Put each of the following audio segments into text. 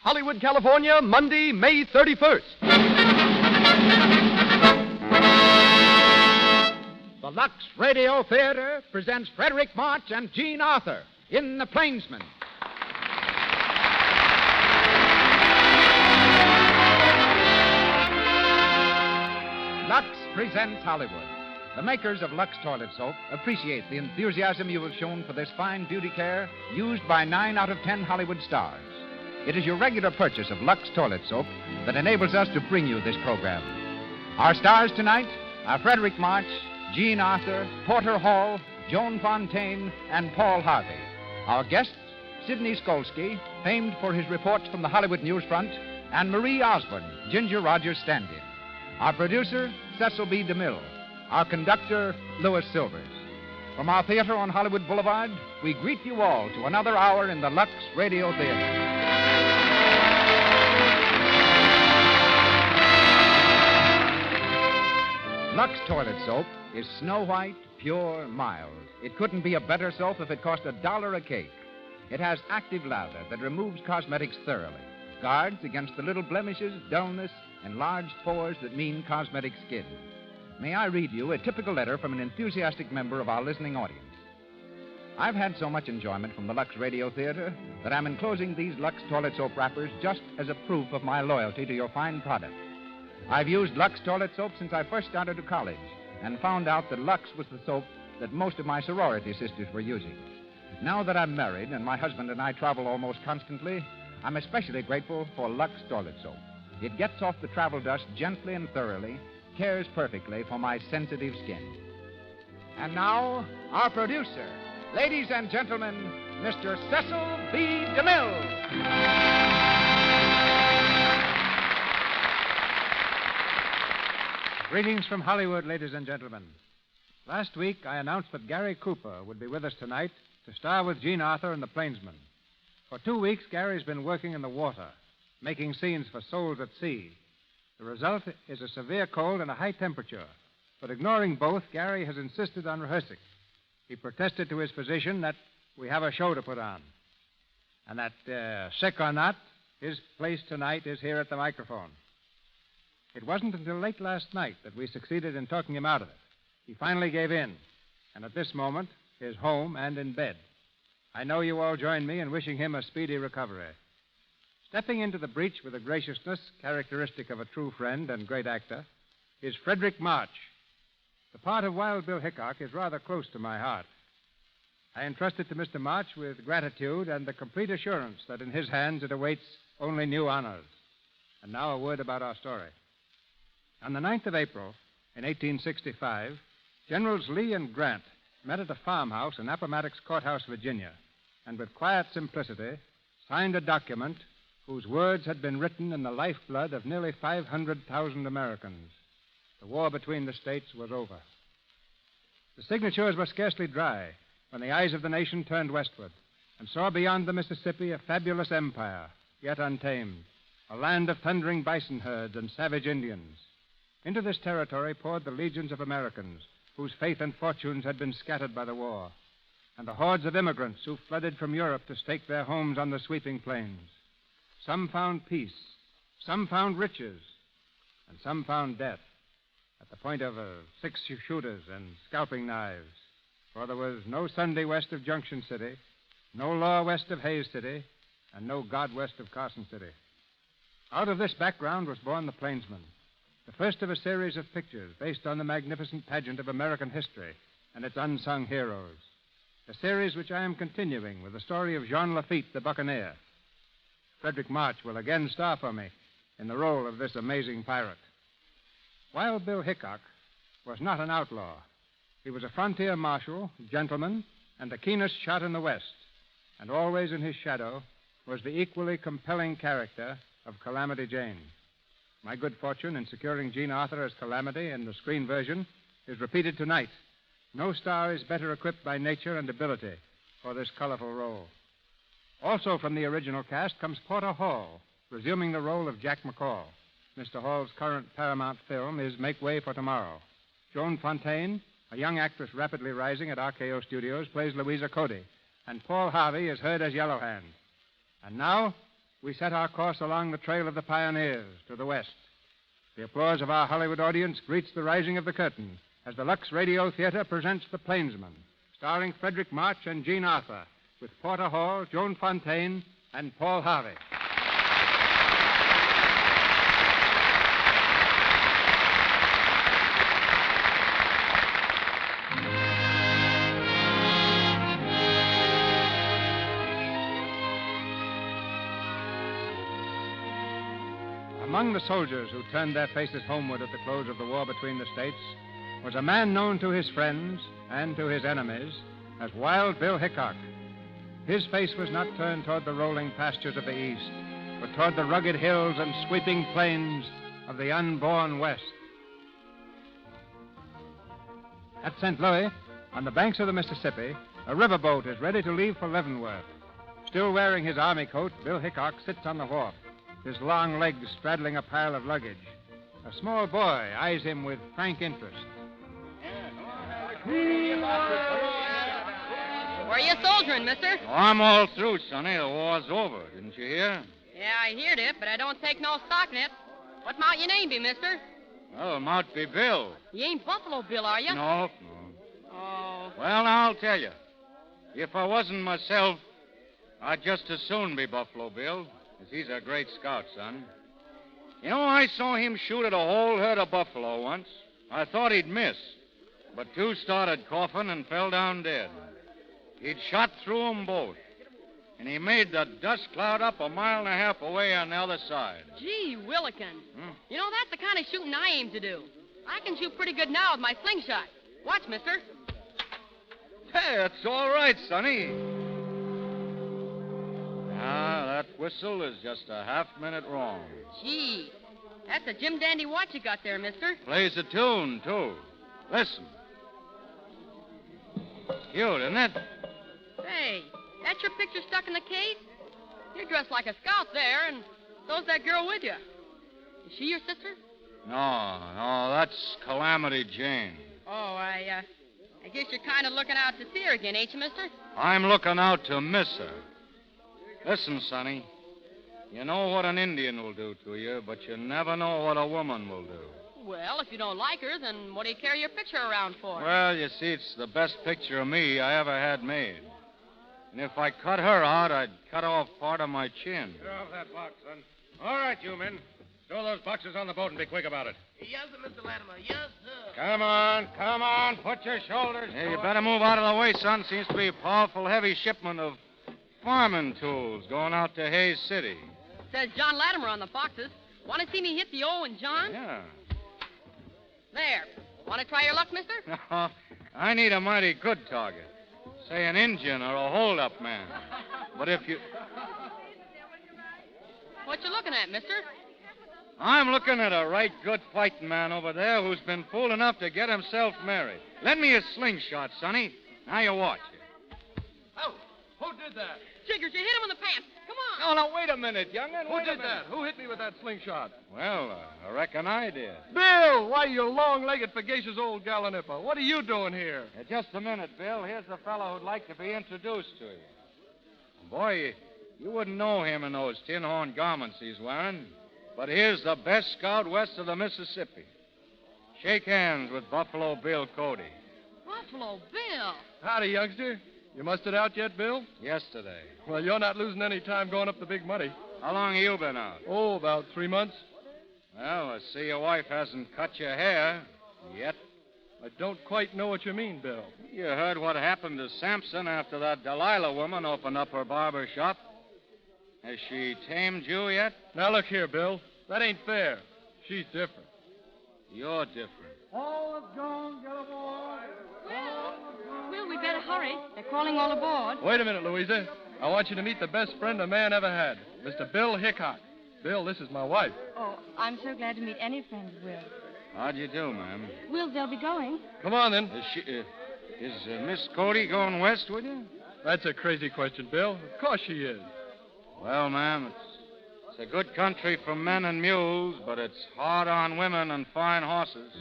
Hollywood, California, Monday, May 31st. The Lux Radio Theater presents Frederick March and Jean Arthur in The Plainsman. Lux presents Hollywood. The makers of Lux Toilet Soap appreciate the enthusiasm you have shown for this fine beauty care used by 9 out of 10 Hollywood stars. It is your regular purchase of Lux Toilet Soap that enables us to bring you this program. Our stars tonight are Frederick March, Jean Arthur, Porter Hall, Joan Fontaine, and Paul Harvey. Our guests, Sidney Skolsky, famed for his reports from the Hollywood newsfront, and Marie Osborne, Ginger Rogers' stand-in. Our producer, Cecil B. DeMille. Our conductor, Louis Silvers. From our theater on Hollywood Boulevard, we greet you all to another hour in the Lux Radio Theater. Lux Toilet Soap is snow white, pure, mild. It couldn't be a better soap if it cost $1 a cake. It has active lather that removes cosmetics thoroughly, guards against the little blemishes, dullness, and large pores that mean cosmetic skin. May I read you a typical letter from an enthusiastic member of our listening audience? I've had so much enjoyment from the Lux Radio Theater that I'm enclosing these Lux Toilet Soap wrappers just as a proof of my loyalty to your fine product. I've used Lux Toilet Soap since I first started to college and found out that Lux was the soap that most of my sorority sisters were using. Now that I'm married and my husband and I travel almost constantly, I'm especially grateful for Lux Toilet Soap. It gets off the travel dust gently and thoroughly, cares perfectly for my sensitive skin. And now, our producer, ladies and gentlemen, Mr. Cecil B. DeMille. Greetings from Hollywood, ladies and gentlemen. Last week, I announced that Gary Cooper would be with us tonight to star with Jean Arthur in The Plainsman. For 2 weeks, Gary's been working in the water, making scenes for Souls at Sea. The result is a severe cold and a high temperature. But ignoring both, Gary has insisted on rehearsing. He protested to his physician that we have a show to put on. And that, sick or not, his place tonight is here at the microphone. It wasn't until late last night that we succeeded in talking him out of it. He finally gave in, and at this moment is home and in bed. I know you all join me in wishing him a speedy recovery. Stepping into the breach with a graciousness characteristic of a true friend and great actor is Frederick March. The part of Wild Bill Hickok is rather close to my heart. I entrust it to Mr. March with gratitude and the complete assurance that in his hands it awaits only new honors. And now a word about our story. On the 9th of April, in 1865, Generals Lee and Grant met at a farmhouse in Appomattox Courthouse, Virginia, and with quiet simplicity signed a document whose words had been written in the lifeblood of nearly 500,000 Americans. The war between the states was over. The signatures were scarcely dry when the eyes of the nation turned westward and saw beyond the Mississippi a fabulous empire, yet untamed, a land of thundering bison herds and savage Indians. Into this territory poured the legions of Americans whose faith and fortunes had been scattered by the war, and the hordes of immigrants who flooded from Europe to stake their homes on the sweeping plains. Some found peace, some found riches, and some found death at the point of 6-shooters and scalping knives. For there was no Sunday west of Junction City, no law west of Hayes City, and no God west of Carson City. Out of this background was born The Plainsman, the first of a series of pictures based on the magnificent pageant of American history and its unsung heroes. A series which I am continuing with the story of Jean Lafitte, the buccaneer. Frederick March will again star for me in the role of this amazing pirate. Wild Bill Hickok was not an outlaw. He was a frontier marshal, gentleman, and the keenest shot in the West. And always in his shadow was the equally compelling character of Calamity Jane. My good fortune in securing Jean Arthur as Calamity in the screen version is repeated tonight. No star is better equipped by nature and ability for this colorful role. Also from the original cast comes Porter Hall, resuming the role of Jack McCall. Mr. Hall's current Paramount film is Make Way for Tomorrow. Joan Fontaine, a young actress rapidly rising at RKO Studios, plays Louisa Cody, and Paul Harvey is heard as Yellowhand. And now, we set our course along the trail of the pioneers to the west. The applause of our Hollywood audience greets the rising of the curtain as the Lux Radio Theater presents The Plainsman, starring Frederick March and Jean Arthur, with Porter Hall, Joan Fontaine, and Paul Harvey. Among the soldiers who turned their faces homeward at the close of the war between the states was a man known to his friends and to his enemies as Wild Bill Hickok. His face was not turned toward the rolling pastures of the East, but toward the rugged hills and sweeping plains of the unborn West. At St. Louis, on the banks of the Mississippi, a riverboat is ready to leave for Leavenworth. Still wearing his army coat, Bill Hickok sits on the wharf, his long legs straddling a pile of luggage. A small boy eyes him with frank interest. Where are you soldiering, mister? Oh, I'm all through, Sonny. The war's over. Didn't you hear? Yeah, I heard it, but I don't take no stock in it. What might your name be, mister? Well, it might be Bill. You ain't Buffalo Bill, are you? No. Oh. Well, now, I'll tell you. If I wasn't myself, I'd just as soon be Buffalo Bill, because he's a great scout, son. You know, I saw him shoot at a whole herd of buffalo once. I thought he'd miss, but two started coughing and fell down dead. He'd shot through 'em both, and he made the dust cloud up 1.5 miles away on the other side. Gee, Willikin. You know, that's the kind of shooting I aim to do. I can shoot pretty good now with my slingshot. Watch, mister. Hey, that's all right, Sonny. Ah, that whistle is just a half-minute wrong. Gee, that's a Jim Dandy watch you got there, mister. Plays a tune, too. Listen. Cute, isn't it? Hey, that's your picture stuck in the case? You're dressed like a scout there, and so's that girl with you. Is she your sister? No, that's Calamity Jane. Oh, I guess you're kind of looking out to see her again, ain't you, mister? I'm looking out to miss her. Listen, Sonny. You know what an Indian will do to you, but you never know what a woman will do. Well, if you don't like her, then what do you carry your picture around for? Well, you see, it's the best picture of me I ever had made. And if I cut her out, I'd cut off part of my chin. Get off that box, son. All right, you men. Throw those boxes on the boat and be quick about it. Yes, sir, Mr. Latimer. Yes, sir. Come on. Put your shoulders Hey, you forward. better move out of the way, son. Seems to be a powerful heavy shipment of farming tools going out to Hayes City. Says John Latimer on the boxes. Want to see me hit the O and John? Yeah. There. Want to try your luck, mister? I need a mighty good target. Say an Indian or a hold-up man. But if you... What you looking at, mister? I'm looking at a right good fighting man over there who's been fool enough to get himself married. Lend me a slingshot, Sonny. Now you watch it. Oh, who did that? Jiggers, you hit him in the pants. Come on. No, wait a minute, young'un. Who did that? Who hit me with that slingshot? Well, I reckon I did. Bill! Why, you long-legged, sagacious old gallanipper. What are you doing here? Just a minute, Bill. Here's a fellow who'd like to be introduced to you. Boy, you wouldn't know him in those tin-horn garments he's wearing. But here's the best scout west of the Mississippi. Shake hands with Buffalo Bill Cody. Buffalo Bill. Howdy, youngster. You mustered out yet, Bill? Yesterday. Well, you're not losing any time going up the big money. How long have you been out? Oh, about 3 months. Well, I see your wife hasn't cut your hair yet. I don't quite know what you mean, Bill. You heard what happened to Sampson after that Delilah woman opened up her barber shop. Has she tamed you yet? Now, look here, Bill. That ain't fair. She's different. You're different. All is gone, get aboard. Will, we better hurry. They're crawling all aboard. Wait a minute, Louisa. I want you to meet the best friend a man ever had, Mr. Bill Hickok. Bill, this is my wife. Oh, I'm so glad to meet any friend, Will. How'd you do, ma'am? Will, they'll be going. Come on, then. Is Miss Cody going west with you? That's a crazy question, Bill. Of course she is. Well, ma'am, it's a good country for men and mules, but it's hard on women and fine horses.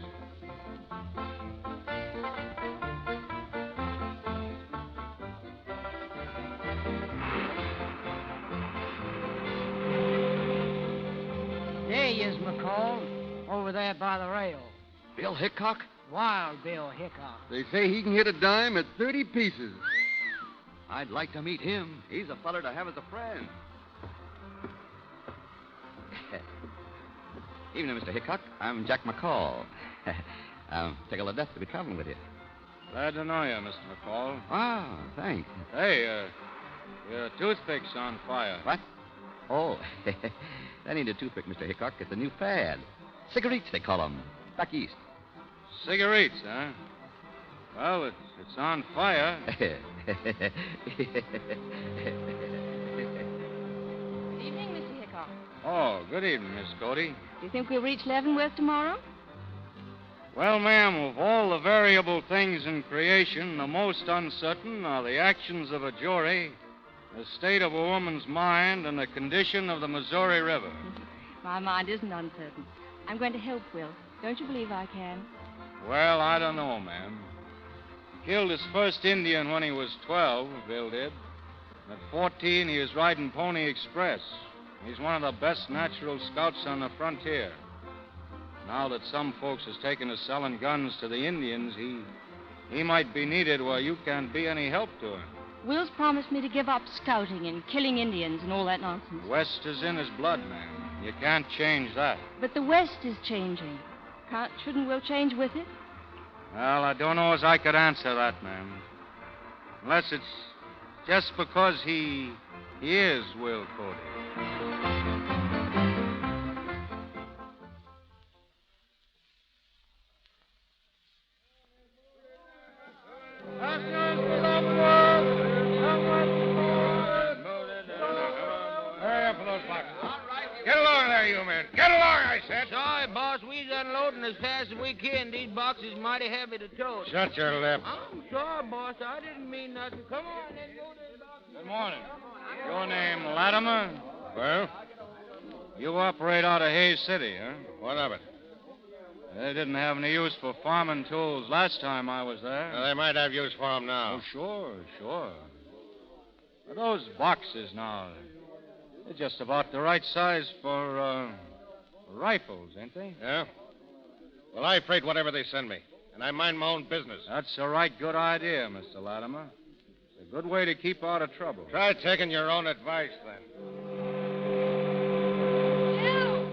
There he is, McCall. Over there by the rail. Bill Hickok? Wild Bill Hickok. They say he can hit a dime at 30 pieces. I'd like to meet him. He's a feller to have as a friend. Evening, Mr. Hickok. I'm Jack McCall. I'm tickled to death to be traveling with you. Glad to know you, Mr. McCall. Ah, thanks. Hey, your toothpick's on fire. What? Oh, that ain't a toothpick, Mr. Hickok. It's a new fad. Cigarettes, they call them. Back east. Cigarettes, huh? Well, it's on fire. Good evening, Mr. Hickok. Oh, good evening, Miss Cody. Do you think we'll reach Leavenworth tomorrow? Well, ma'am, of all the variable things in creation, the most uncertain are the actions of a jury, the state of a woman's mind, and the condition of the Missouri River. My mind isn't uncertain. I'm going to help Will. Don't you believe I can? Well, I don't know, ma'am. Killed his first Indian when he was 12, Bill did. At 14, he was riding Pony Express. He's one of the best natural scouts on the frontier. Now that some folks has taken to selling guns to the Indians, he might be needed where you can't be any help to him. Will's promised me to give up scouting and killing Indians and all that nonsense. West is in his blood, ma'am. You can't change that. But the West is changing. Shouldn't Will change with it? Well, I don't know as I could answer that, ma'am. Unless it's just because he is Will Cody. Hurry up for those boxes. Get along there, you men. Get along, I said. Sorry, boss. We's unloading as fast as we can. These boxes mighty heavy to tote. Shut your lip. I'm sorry, boss. I didn't mean nothing. Come on, let's go to the boxes. Good morning. Your name Latimer? Well? You operate out of Hayes City, huh? What of it? They didn't have any use for farming tools last time I was there. Well, they might have use for them now. Oh, sure. Those boxes now, they're just about the right size for rifles, ain't they? Yeah? Well, I freight whatever they send me, and I mind my own business. That's a right good idea, Mr. Latimer. It's a good way to keep out of trouble. Try taking your own advice, then. Bill!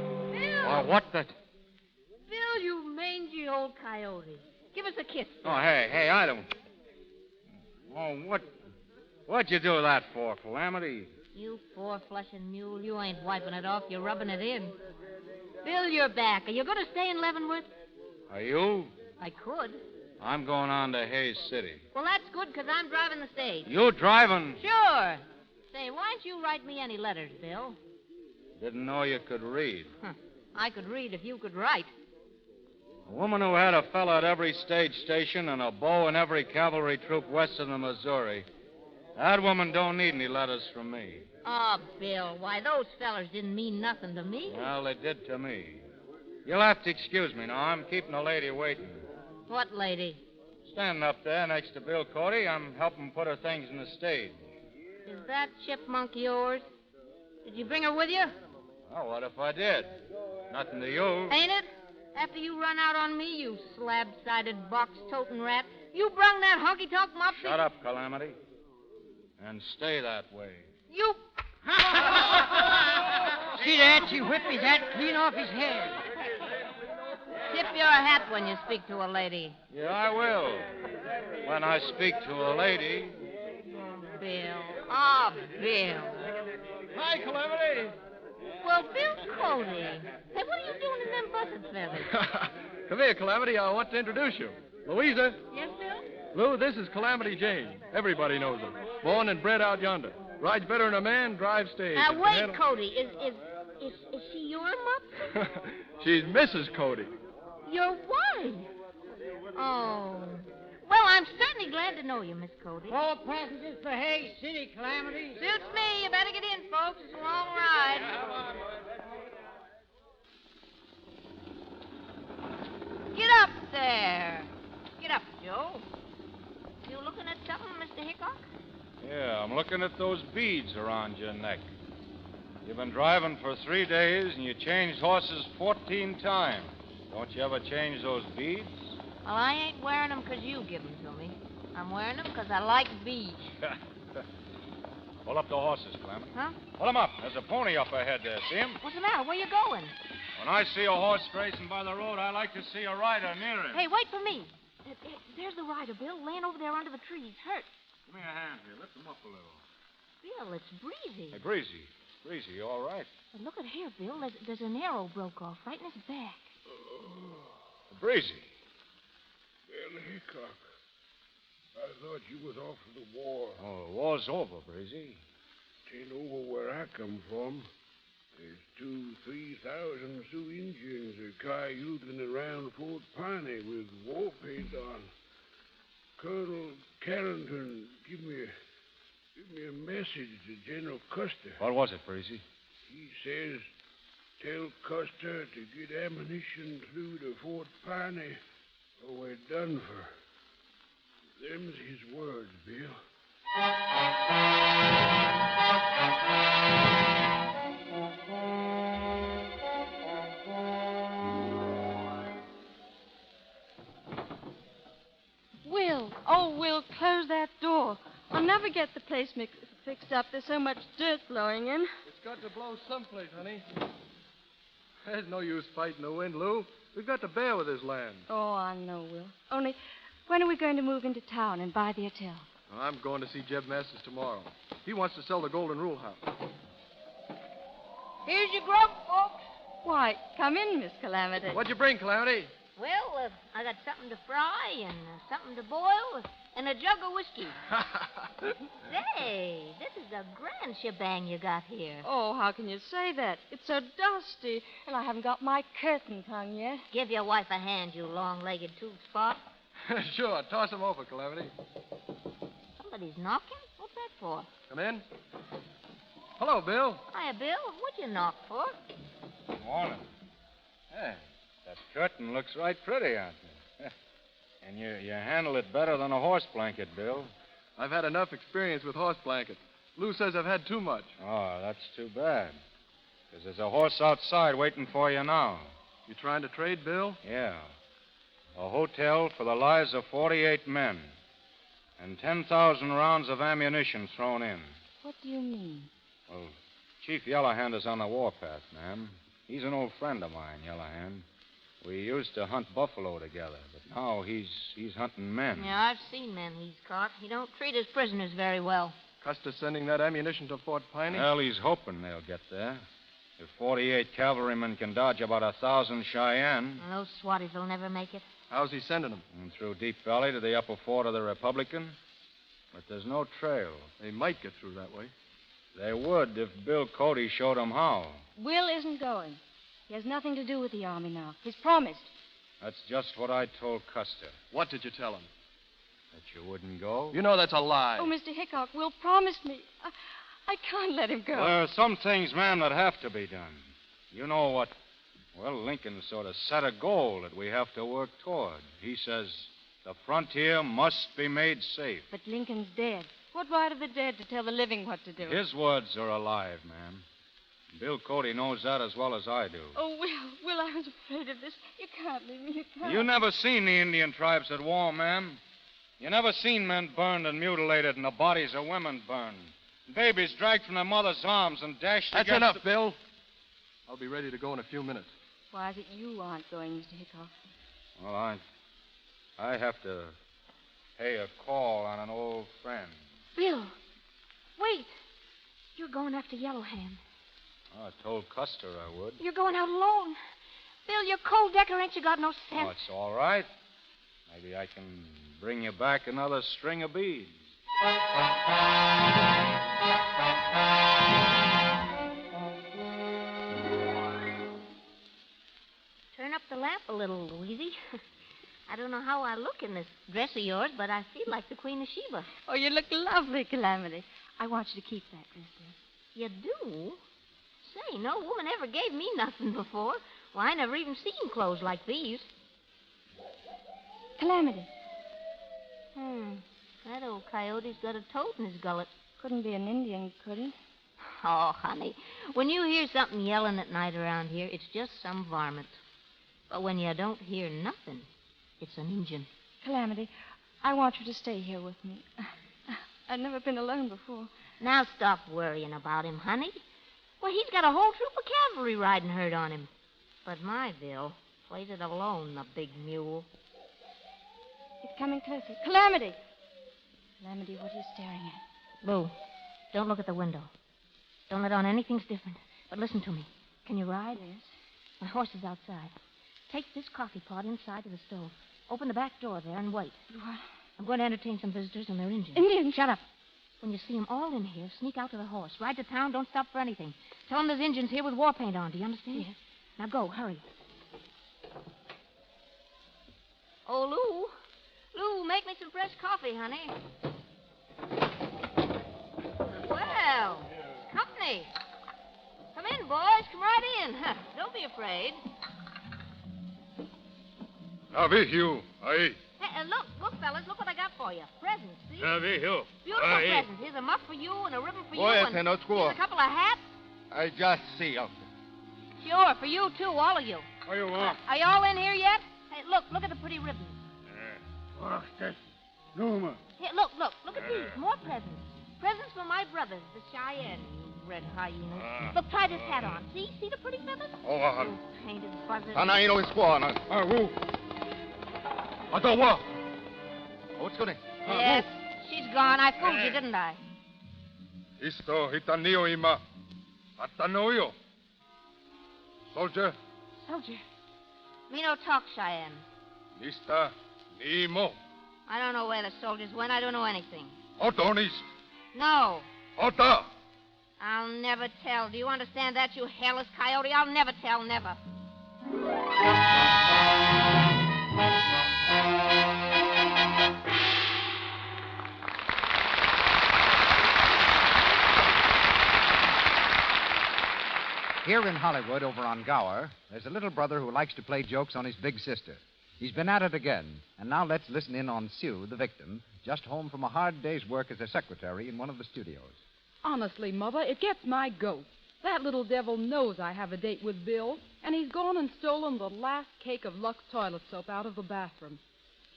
Oh, what the... Bill, you mangy old coyote. Give us a kiss. Oh, hey, I don't... Oh, what'd you do that for, Calamity? You four-flushing mule, you ain't wiping it off. You're rubbing it in. Bill, you're back. Are you going to stay in Leavenworth? Are you? I could. I'm going on to Hayes City. Well, that's good, because I'm driving the stage. You driving? Sure. Say, why don't you write me any letters, Bill? Didn't know you could read. I could read if you could write. A woman who had a fella at every stage station and a beau in every cavalry troop west of the Missouri. That woman don't need any letters from me. Oh, Bill, why, those fellers didn't mean nothing to me. Well, they did to me. You'll have to excuse me now. I'm keeping a lady waiting. What lady? Standing up there next to Bill Cody. I'm helping put her things in the stage. Is that chipmunk yours? Did you bring her with you? Oh, what if I did? Nothing to you. Ain't it? After you run out on me, you slab-sided, box-toting rat. You brung that honky-tonk mopsy... Shut up, Calamity. And stay that way. You... See that? She whipped his hat clean off his head. Tip your hat when you speak to a lady. Yeah, I will. When I speak to a lady. Bill. Oh, Bill. Hi, Calamity. Well, Bill Cody. Hey, what are you doing in them buzzard feathers? Come here, Calamity. I want to introduce you. Louisa. Yes, Bill? Lou, this is Calamity Jane. Everybody knows her. Born and bred out yonder. Rides better than a man, drives stage. Now, wait, Cody. Is she your mup? She's Mrs. Cody. Your wife? Oh. Well, I'm certainly glad to know you, Miss Cody. All passengers for Hayes City, Calamity. Suits me. You better get in, folks. It's a long ride. Get up there. Get up, Joe. You looking at something, Mr. Hickok? Yeah, I'm looking at those beads around your neck. You've been driving for 3 days, and you changed horses 14 times. Don't you ever change those beads? Well, I ain't wearing them 'cause you give them to me. I'm wearing them 'cause I like beads. Pull up the horses, Clem. Huh? Pull them up. There's a pony up ahead there. See him? What's the matter? Where you going? When I see a horse racing by the road, I like to see a rider near him. Hey, wait for me. There's the rider, Bill, laying over there under the trees, hurt. Give me a hand here. Lift him up a little. Bill, it's Breezy. Hey, Breezy. Breezy, you all right? But look at here, Bill. There's an arrow broke off right in his back. Breezy. Bill Hickok. I thought you was off to the war. Oh, the war's over, Breezy. Tain't over where I come from. There's 2,000-3,000 Sioux Indians are cayuting around Fort Piney with war paint on. Colonel Carrington, give me a message to General Custer. What was it, Breezy? He says, tell Custer to get ammunition through to Fort Piney or we're done for. Them's his words, Bill. Will, close that door. I'll never get the place fixed up. There's so much dirt blowing in. It's got to blow someplace, honey. There's no use fighting the wind, Lou. We've got to bear with this land. Oh, I know, Will. Only, when are we going to move into town and buy the hotel? Well, I'm going to see Jeb Masters tomorrow. He wants to sell the Golden Rule House. Here's your grub, folks. Why, come in, Miss Calamity. What'd you bring, Calamity? Well, I got something to fry and something to boil and a jug of whiskey. Say, this is a grand shebang you got here. Oh, how can you say that? It's so dusty, and I haven't got my curtains hung yet. Give your wife a hand, you long-legged tube spot. Sure, toss him over, Calamity. Somebody's knocking? What's that for? Come in. Hello, Bill. Hiya, Bill. What'd you knock for? Good morning. Hey, that curtain looks right pretty out there. And you handle it better than a horse blanket, Bill. I've had enough experience with horse blankets. Lou says I've had too much. Oh, that's too bad. Because there's a horse outside waiting for you now. You trying to trade, Bill? Yeah. A hotel for the lives of 48 men. And 10,000 rounds of ammunition thrown in. What do you mean? Well, Chief Yellowhand is on the warpath, ma'am. He's an old friend of mine, Yellowhand. We used to hunt buffalo together, but now he's hunting men. Yeah, I've seen men he's caught. He don't treat his prisoners very well. Custer sending that ammunition to Fort Piney? Well, he's hoping they'll get there. If 48 cavalrymen can dodge about 1,000 Cheyenne. Well, those swatties will never make it. How's he sending them? Through Deep Valley to the upper fort of the Republican. But there's no trail. They might get through that way. They would if Bill Cody showed them how. Will isn't going. He has nothing to do with the Army now. He's promised. That's just what I told Custer. What did you tell him? That you wouldn't go? You know that's a lie. Oh, Mr. Hickok, Will promised me. I can't let him go. There are some things, ma'am, that have to be done. You know what? Well, Lincoln sort of set a goal that we have to work toward. He says the frontier must be made safe. But Lincoln's dead. What right have the dead to tell the living what to do? His words are alive, ma'am. Bill Cody knows that as well as I do. Oh, Will, I was afraid of this. You can't leave me. You can't. You never seen the Indian tribes at war, ma'am. You never seen men burned and mutilated and the bodies of women burned. Babies dragged from their mother's arms and dashed That's against... enough, Bill. I'll be ready to go in a few minutes. Why is it you aren't going, Mr. Hickok? Well, I have to pay a call on an old friend. Bill, wait. You're going after Yellowhand. Oh, I told Custer I would. You're going out alone. Bill, you're cold decker. Ain't you got no sense? Oh, it's all right. Maybe I can bring you back another string of beads. Turn up the lamp a little, Louisy. I don't know how I look in this dress of yours, but I feel like the Queen of Sheba. Oh, you look lovely, Calamity. I want you to keep that dress, dear. You do? Say, no woman ever gave me nothing before. Well, I never even seen clothes like these. Calamity. That old coyote's got a toad in his gullet. Couldn't be an Indian, could he? Oh, honey, when you hear something yelling at night around here, it's just some varmint. But when you don't hear nothing, it's an Injun. Calamity, I want you to stay here with me. I've never been alone before. Now stop worrying about him, honey. Well, he's got a whole troop of cavalry riding herd on him. But my Bill plays it alone, the big mule. It's coming closer. Calamity! Calamity, what are you staring at? Lou, don't look at the window. Don't let on anything's different. But listen to me. Can you ride? Yes. My horse is outside. Take this coffee pot inside to the stove. Open the back door there and wait. What? I'm going to entertain some visitors and they're Indians. Indians? Shut up. When you see them all in here, sneak out to the horse. Ride to town, don't stop for anything. Tell them there's Indians here with war paint on. Do you understand? Yes. Now go, hurry. Oh, Lou, make me some fresh coffee, honey. Well, company. Come in, boys. Come right in. Don't be afraid. Navihio, aye. Hey, look, fellas, look what I got for you. Presents, see? Navihio. Beautiful presents. Here's a muff for you and a ribbon for you. Boy, And no here's a couple of hats. I just see you. Sure, for you, too, all of you. What do you want? Are you all in here yet? Hey, look at the pretty ribbons. Numa. Here, look at these. More presents. Presents for my brothers, the Cheyenne, you red hyenas. Look, try this hat on. See the pretty feathers? You painted buzzard. Anaino is squaw. Who? Atawa. What's going on? Yes, she's gone. I fooled you, didn't I? Isto hitanio ima. Atanoio. Soldier. Soldier. Me no talk, Cheyenne. Nista nimo. I don't know where the soldiers went. I don't know anything. Otonist. No. Ota. I'll never tell. Do you understand that, you hairless coyote? I'll never tell, never. Here in Hollywood, over on Gower, there's a little brother who likes to play jokes on his big sister. He's been at it again, and now let's listen in on Sue, the victim, just home from a hard day's work as a secretary in one of the studios. Honestly, Mother, it gets my goat. That little devil knows I have a date with Bill, and he's gone and stolen the last cake of Lux toilet soap out of the bathroom.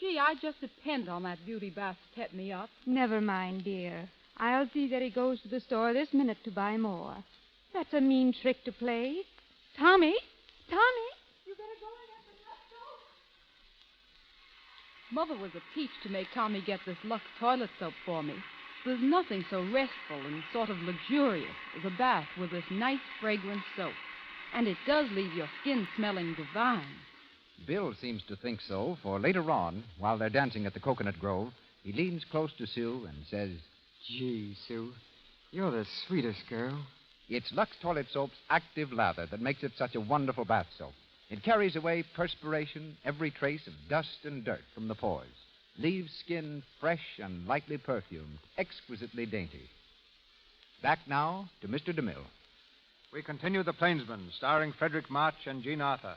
Gee, I just depend on that beauty bath to pep me up. Never mind, dear. I'll see that he goes to the store this minute to buy more. That's a mean trick to play. Tommy? You better go and get the Lux soap. Mother was a peach to make Tommy get this Lux toilet soap for me. There's nothing so restful and sort of luxurious as a bath with this nice, fragrant soap. And it does leave your skin smelling divine. Bill seems to think so, for later on, while they're dancing at the Coconut Grove, he leans close to Sue and says, Gee, Sue, you're the sweetest girl. It's Lux Toilet Soap's active lather that makes it such a wonderful bath soap. It carries away perspiration, every trace of dust and dirt from the pores. Leaves skin fresh and lightly perfumed, exquisitely dainty. Back now to Mr. DeMille. We continue The Plainsman, starring Frederick March and Jean Arthur.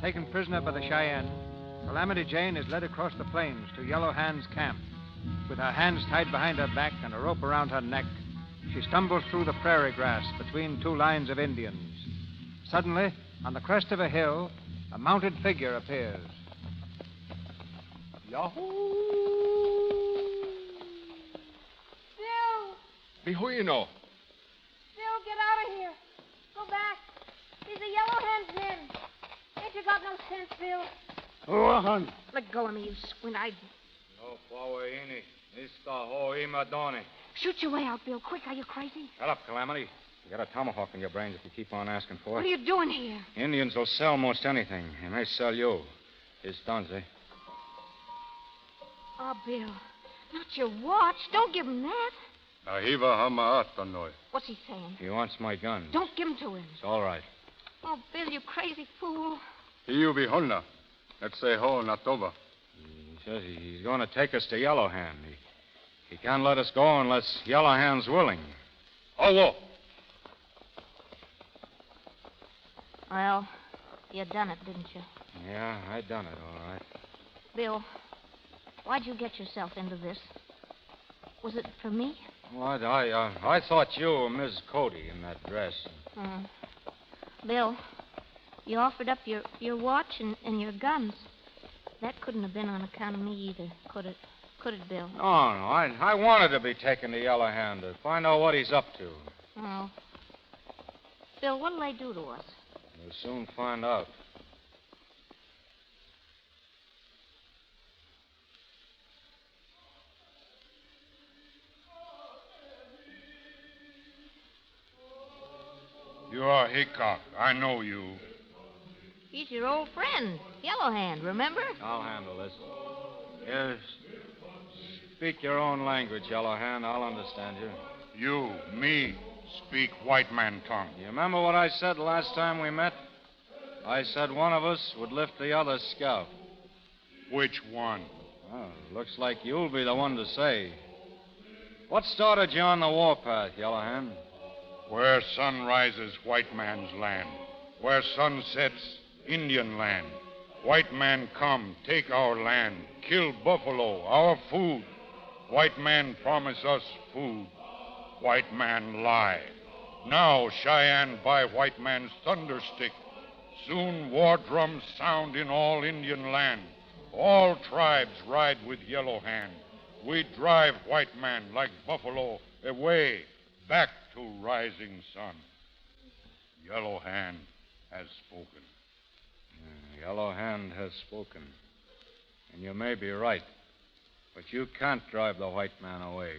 Taken prisoner by the Cheyenne, Calamity Jane is led across the plains to Yellow Hand's camp. With her hands tied behind her back and a rope around her neck, she stumbles through the prairie grass between two lines of Indians. Suddenly, on the crest of a hill, a mounted figure appears. Yahoo! Bill! Bihuino. Bill, get out of here. Go back. These are Yellow Hand's men. Ain't you got no sense, Bill? Oh, hon. Let go of me, you squint-eyed. No power ini. Esta ho imadone. Shoot your way out, Bill. Quick, are you crazy? Shut up, Calamity. You got a tomahawk in your brains if you keep on asking for it. What are you doing here? Indians will sell most anything. They may sell you. It's Donze. Oh, Bill. Not your watch. Don't give him that. Nahiva hamaatanoy. What's he saying? He wants my gun. Don't give him to him. It's all right. Oh, Bill, you crazy fool. You be honna. Let's say ho natova. He says he's going to take us to Yellow Hand. He can't let us go unless Yellow Hand's willing. Oh, whoa. Well, you done it, didn't you? Yeah, I done it, all right. Bill, Why'd you get yourself into this? Was it for me? Well, I thought you were Miss Cody in that dress. Bill, you offered up your watch and your guns. That couldn't have been on account of me either, could it? Could it, Bill? No. I wanted to be taken to Yellow Hand to find out what he's up to. Oh. Bill, what'll they do to us? We'll soon find out. You are Hickok. I know you. He's your old friend, Yellow Hand, remember? I'll handle this. Yes. Speak your own language, Yellow Hand. I'll understand you. You, me, speak white man tongue. You remember what I said last time we met? I said one of us would lift the other's scalp. Which one? Well, looks like you'll be the one to say. What started you on the warpath, Yellow Hand? Where sun rises, white man's land. Where sun sets, Indian land. White man come, take our land. Kill buffalo, our food. White man promise us food. White man lie. Now Cheyenne buy white man's thunder stick. Soon war drums sound in all Indian land. All tribes ride with Yellow Hand. We drive white man like buffalo away, back to rising sun. Yellow Hand has spoken. Yellow Hand has spoken. And you may be right. But you can't drive the white man away.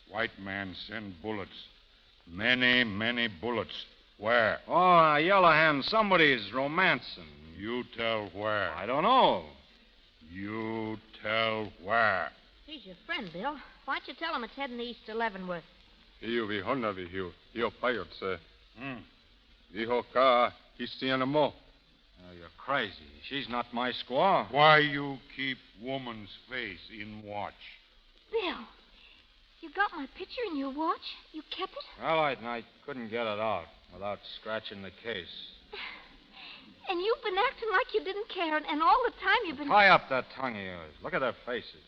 White man send bullets. Many, many bullets. Where? Oh, Yellow Hand, somebody's romancing. You tell where. I don't know. You tell where. He's your friend, Bill. Why don't you tell him it's heading east to Leavenworth? Hiyo vihona vihiu. Hiyo payotse. Dijo ka histianamo. You're crazy. She's not my squaw. Why you keep woman's face in watch? Bill, you got my picture in your watch? You kept it? Well, I couldn't get it out without scratching the case. And you've been acting like you didn't care, and all the time you've been... Tie up that tongue of yours. Look at their faces.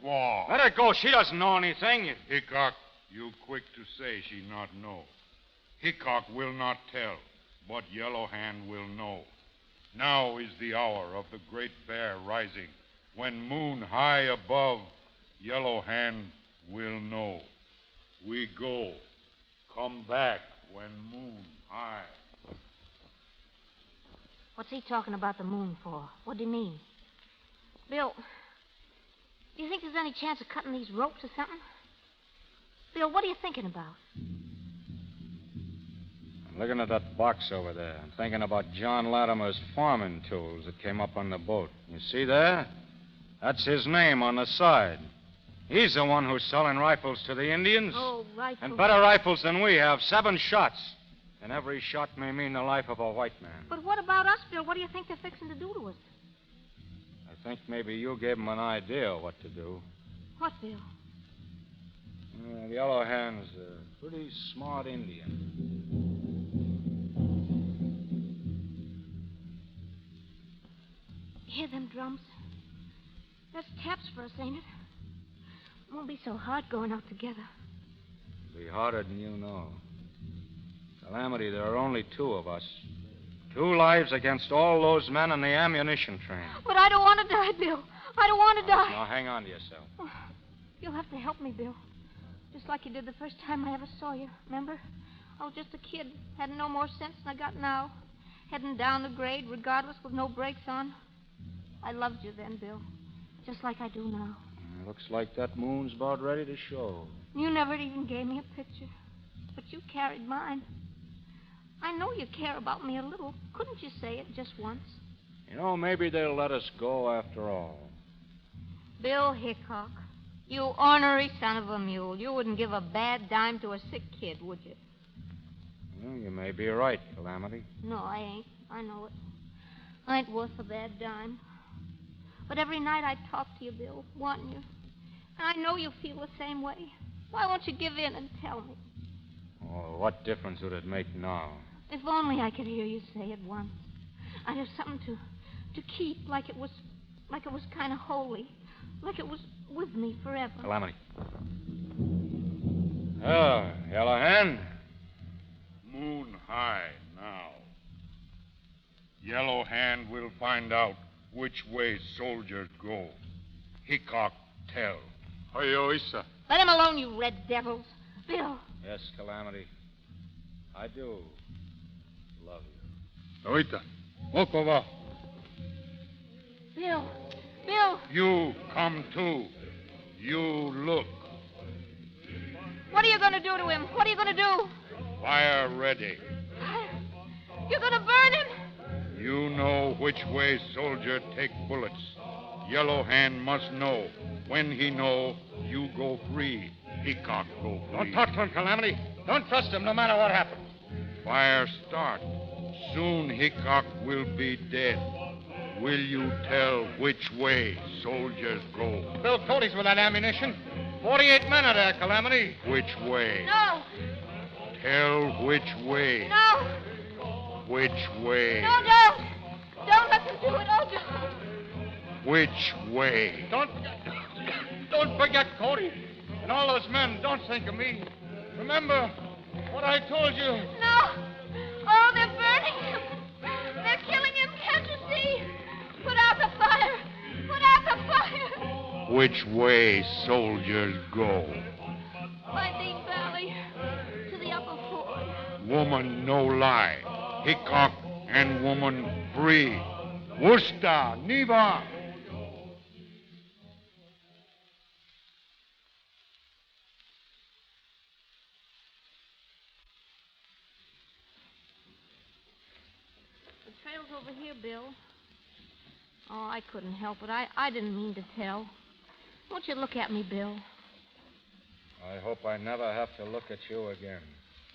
Squaw. Let her go. She doesn't know anything. Hickok, you quick to say she not know. Hickok will not tell, but Yellow Hand will know. Now is the hour of the Great Bear rising. When moon high above, Yellow Hand will know. We go. Come back when moon high. What's he talking about the moon for? What do you mean? Bill, do you think there's any chance of cutting these ropes or something? Bill, what are you thinking about? I'm looking at that box over there. I'm thinking about John Latimer's farming tools that came up on the boat. You see there? That's his name on the side. He's the one who's selling rifles to the Indians. Oh, rifles. And better rifles than we have. 7 shots. And every shot may mean the life of a white man. But what about us, Bill? What do you think they're fixing to do to us? I think maybe you gave them an idea of what to do. What, Bill? Yellow Hand's a pretty smart Indian. Hear them drums? That's taps for us, ain't it? It won't be so hard going out together. It'll be harder than you know. Calamity, there are only 2 of us. 2 lives against all those men in the ammunition train. But I don't want to die, Bill. I don't want to die. Now, hang on to yourself. Oh, you'll have to help me, Bill. Just like you did the first time I ever saw you, remember? I was just a kid, had no more sense than I got now. Heading down the grade, regardless, with no brakes on. I loved you then, Bill. Just like I do now. Looks like that moon's about ready to show. You never even gave me a picture. But you carried mine. I know you care about me a little. Couldn't you say it just once? You know, maybe they'll let us go after all. Bill Hickok, you ornery son of a mule. You wouldn't give a bad dime to a sick kid, would you? Well, you may be right, Calamity. No, I ain't. I know it. I ain't worth a bad dime. But every night I talk to you, Bill, wanting you. And I know you feel the same way. Why won't you give in and tell me? Oh, what difference would it make now? If only I could hear you say it once. I'd have something to keep, like it was kind of holy. Like it was with me forever. Calamity. Oh, Yellow Hand. Moon high now. Yellow Hand will find out which way soldiers go. Hickok tell. Hiyo Isa. Let him alone, you red devils. Bill. Yes, Calamity. I do love you. Oita. Mokova. Bill. Bill. You come too. You look. What are you going to do to him? What are you going to do? Fire ready. You're going to burn him? You know which way soldier take bullets. Yellow Hand must know. When he know, you go free. Hickok go free. Don't talk to him, Calamity. Don't trust him no matter what happens. Fire start. Soon Hickok will be dead. Will you tell which way soldiers go? Bill Cody's with that ammunition. 48 men are there, Calamity. Which way? No. Tell which way. No. Which way? No, don't. Don't let them do it. Oh, don't. Which way? Don't forget Cody. And all those men, don't think of me. Remember what I told you. No. Oh, they're burning him. They're killing him. Can't you see? Put out the fire. Put out the fire. Which way soldiers go? By Deep Valley. To the upper ford. Woman, no lie. Hickok and woman free. Worcester, Neva. The trail's over here, Bill. Oh, I couldn't help it. I didn't mean to tell. Won't you look at me, Bill? I hope I never have to look at you again.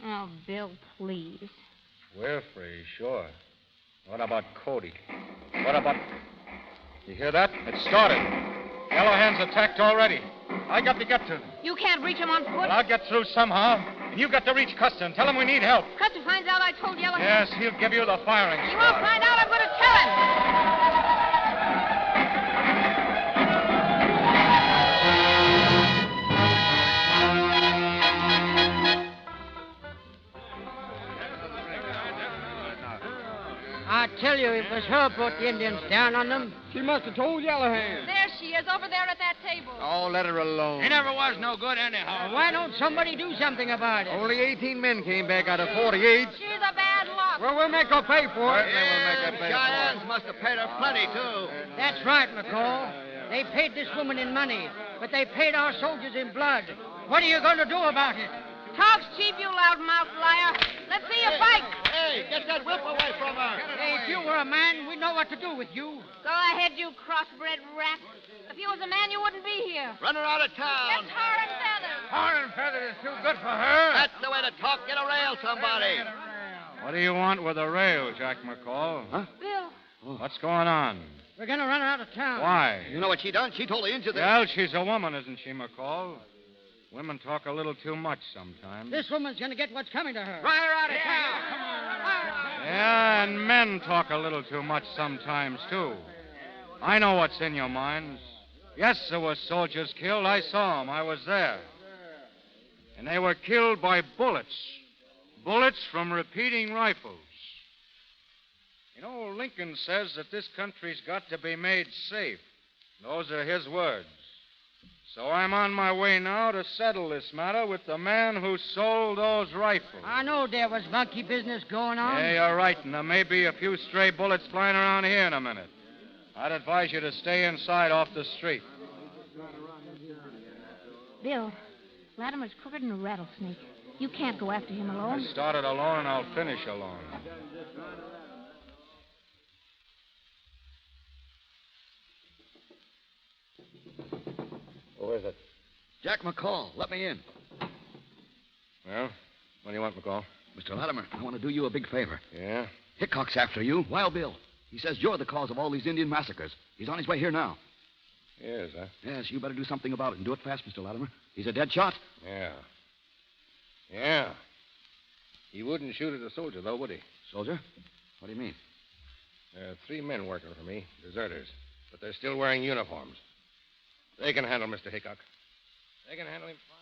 Oh, Bill, please. We're free, sure. What about Cody? What about... You hear that? It started. Yellow Hand's attacked already. I got to get to them. You can't reach him on foot? Well, I'll get through somehow. And you got to reach Custer and tell him we need help. Custer finds out I told Yellow Hand. Yes, he'll give you the firing He squad. won't find out. I'm going to tell him. I tell you, it was her brought the Indians down on them. She must have told Yellow Hand. There she is, over there at that table. Oh, let her alone. He never was no good anyhow. Why don't somebody do something about it? Only 18 men came back out of 48. She's a bad lot. Well, we'll make her pay for it. Certainly we'll make her pay Cheyennes must have paid her plenty, too. That's right, McCall. They paid this woman in money, but they paid our soldiers in blood. What are you going to do about it? Talk's cheap, you loudmouth liar. Let's see you fight. Hey, get that whip away from her. Hey, if you were a man, we'd know what to do with you. Go ahead, you crossbred rat. If you was a man, you wouldn't be here. Run her out of town. Yes, tar and feathers. Tar and feathers is too good for her. That's the way to talk. Get a rail, somebody. What do you want with a rail, Jack McCall? Huh? Bill. What's going on? We're going to run her out of town. Why? You know what she done? She told the Indians that... Well, she's a woman, isn't she, McCall? Women talk a little too much sometimes. This woman's going to get what's coming to her. Run her out of town. Come on. Yeah, and men talk a little too much sometimes, too. I know what's in your minds. Yes, there were soldiers killed. I saw them. I was there. And they were killed by bullets. Bullets from repeating rifles. You know, Lincoln says that this country's got to be made safe. Those are his words. So I'm on my way now to settle this matter with the man who sold those rifles. I know there was monkey business going on. Yeah, you're right, and there may be a few stray bullets flying around here in a minute. I'd advise you to stay inside off the street. Bill, Latimer's crooked than a rattlesnake. You can't go after him alone. I started alone, and I'll finish alone. Who is it? Jack McCall, let me in. Well, what do you want, McCall? Mr. Latimer, I want to do you a big favor. Yeah? Hickok's after you, Wild Bill. He says you're the cause of all these Indian massacres. He's on his way here now. He is, huh? Yes, you better do something about it, and do it fast, Mr. Latimer. He's a dead shot. Yeah. Yeah. He wouldn't shoot at a soldier, though, would he? Soldier? What do you mean? There are 3 men working for me, deserters. But they're still wearing uniforms. They can handle Mr. Hickok. They can handle him fine.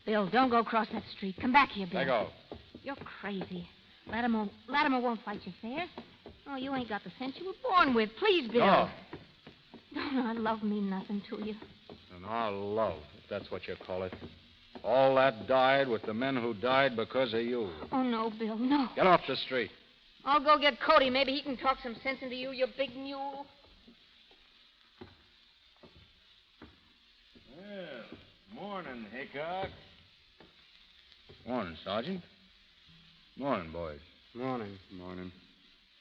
Bill, don't go across that street. Come back here, Bill. Let go. You're crazy. Latimer won't fight you fair. Oh, you ain't got the sense you were born with. Please, Bill. No. Don't love mean nothing to you. And our love, if that's what you call it. All that died with the men who died because of you. Oh, no, Bill, no. Get off the street. I'll go get Cody. Maybe he can talk some sense into you, you big mule. Well, morning, Hickok. Morning, Sergeant. Morning, boys. Morning. Morning.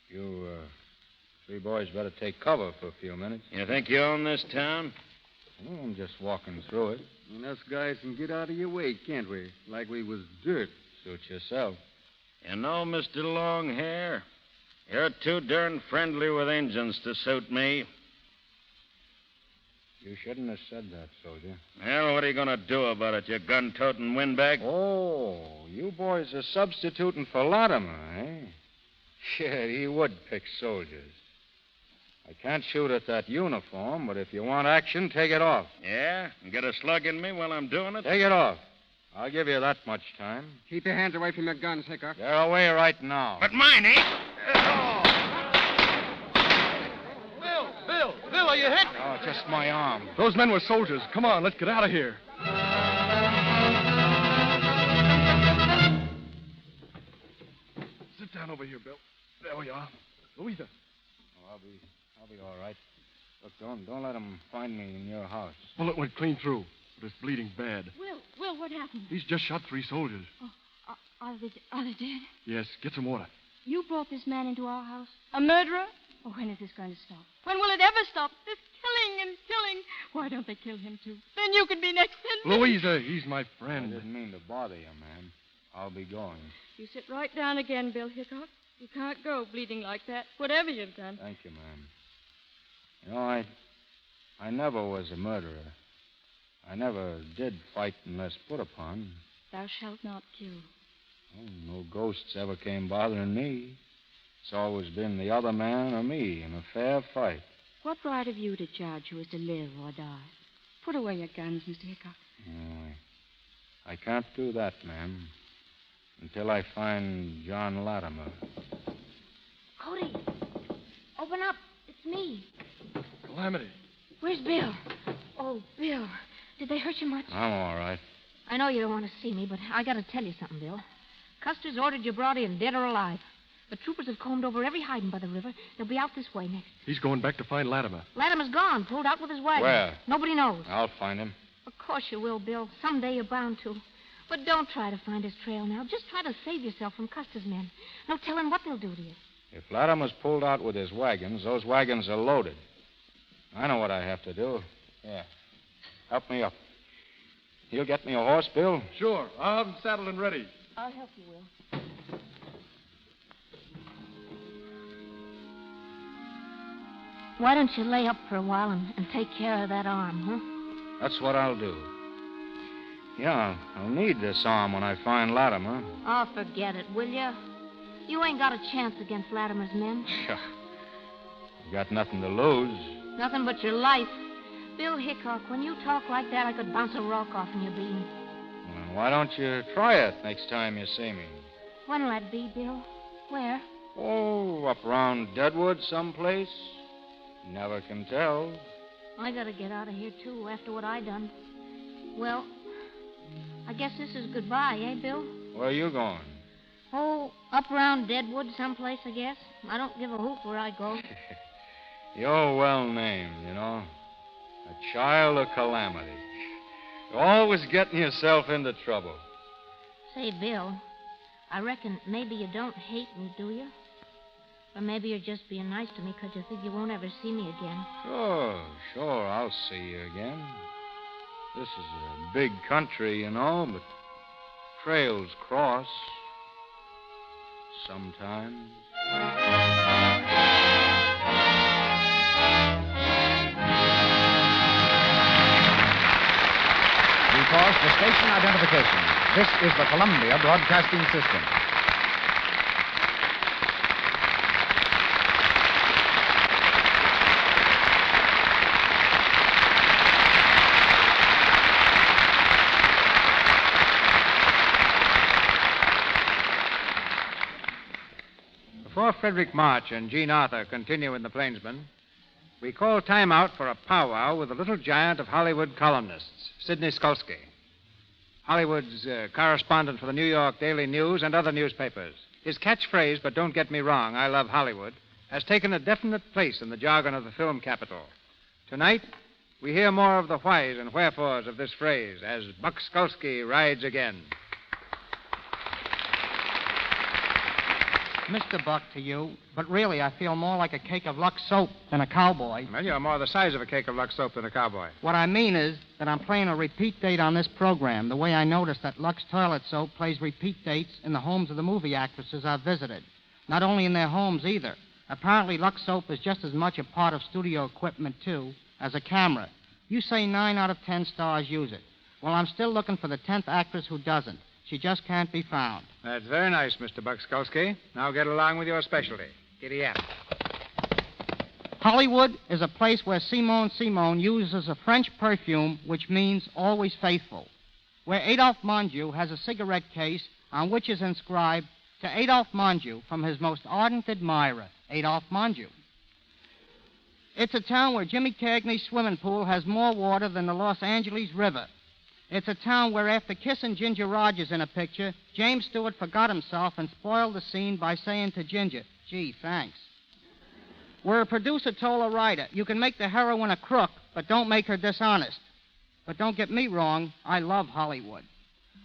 You, three boys better take cover for a few minutes. You think you own this town? Well, I'm just walking through it. And us guys can get out of your way, can't we? Like we was dirt. Suit yourself. You know, Mr. Longhair, you're too darn friendly with Injuns to suit me. You shouldn't have said that, soldier. Well, what are you going to do about it, you gun-toting windbag? Oh, you boys are substituting for Latimer, eh? Shit, he would pick soldiers. I can't shoot at that uniform, but if you want action, take it off. Yeah? And get a slug in me while I'm doing it? Take it off. I'll give you that much time. Keep your hands away from your guns, Hickok. They're away right now. But mine ain't. Bill, are you hit? Oh, just my arm. Those men were soldiers. Come on, let's get out of here. Sit down over here, Bill. There we are. Louisa. Oh, I'll be all right. Look, don't let them find me in your house. Bullet went clean through, but it's bleeding bad. Will, what happened? He's just shot 3 soldiers. Oh, are they dead? Yes, get some water. You brought this man into our house? A murderer? Oh, when is this going to stop? When will it ever stop? This killing and killing. Why don't they kill him, too? Then you can be next in. Louisa, he's my I friend. didn't mean to bother you, ma'am. I'll be going. You sit right down again, Bill Hickok. You can't go bleeding like that, whatever you've done. Thank you, ma'am. You know, I never was a murderer. I never did fight unless put upon. Thou shalt not kill. Oh, no ghosts ever came bothering me. It's always been the other man or me in a fair fight. What right have you to judge who is to live or die? Put away your guns, Mr. Hickok. Oh, I can't do that, ma'am, until I find John Latimer. Cody, open up. It's me. Calamity. Where's Bill? Oh, Bill. Did they hurt you much? I'm all right. I know you don't want to see me, but I got to tell you something, Bill. Custer's ordered you brought in, dead or alive. The troopers have combed over every hiding by the river. They'll be out this way next. He's going back to find Latimer. Latimer's gone, pulled out with his wagon. Where? Nobody knows. I'll find him. Of course you will, Bill. Someday you're bound to. But don't try to find his trail now. Just try to save yourself from Custer's men. No telling what they'll do to you. If Latimer's pulled out with his wagons, those wagons are loaded. I know what I have to do. Yeah. Help me up. You'll get me a horse, Bill? Sure. I'll have him saddled and ready. I'll help you, Will. Why don't you lay up for a while and take care of that arm, huh? That's what I'll do. Yeah, I'll need this arm when I find Latimer. Oh, forget it, will you? You ain't got a chance against Latimer's men. You got nothing to lose. Nothing but your life. Bill Hickok, when you talk like that, I could bounce a rock off in your beam. Well, why don't you try it next time you see me? When'll that be, Bill? Where? Oh, up around Deadwood someplace. Never can tell. I gotta get out of here, too, after what I done. Well, I guess this is goodbye, eh, Bill? Where are you going? Oh, up around Deadwood someplace, I guess. I don't give a hoot where I go. You're well named, you know. A child of calamity. You're always getting yourself into trouble. Say, Bill, I reckon maybe you don't hate me, do you? Or maybe you're just being nice to me because you think you won't ever see me again. Sure, I'll see you again. This is a big country, you know, but trails cross sometimes. We pause for station identification. This is the Columbia Broadcasting System. Frederick March and Jean Arthur continue in The Plainsman, we call time out for a powwow with the little giant of Hollywood columnists, Sidney Skolsky. Hollywood's correspondent for the New York Daily News and other newspapers. His catchphrase, but don't get me wrong, I love Hollywood, has taken a definite place in the jargon of the film capital. Tonight, we hear more of the whys and wherefores of this phrase as Buck Skolsky rides again. Mr. Buck, to you, but really I feel more like a cake of Lux soap than a cowboy. Well, you're more the size of a cake of Lux soap than a cowboy. What I mean is that I'm playing a repeat date on this program, the way I noticed that Lux toilet soap plays repeat dates in the homes of the movie actresses I've visited. Not only in their homes, either. Apparently, Lux soap is just as much a part of studio equipment, too, as a camera. You say 9 out of 10 stars use it. Well, I'm still looking for the 10th actress who doesn't. She just can't be found. That's very nice, Mr. Buck Skolsky. Now get along with your specialty. Giddy up. Hollywood is a place where Simone uses a French perfume which means always faithful. Where Adolphe Monjou has a cigarette case on which is inscribed to Adolphe Monjou from his most ardent admirer, Adolphe Monjou. It's a town where Jimmy Cagney's swimming pool has more water than the Los Angeles River. It's a town where after kissing Ginger Rogers in a picture, James Stewart forgot himself and spoiled the scene by saying to Ginger, "Gee, thanks." Where a producer told a writer, "You can make the heroine a crook, but don't make her dishonest." But don't get me wrong, I love Hollywood.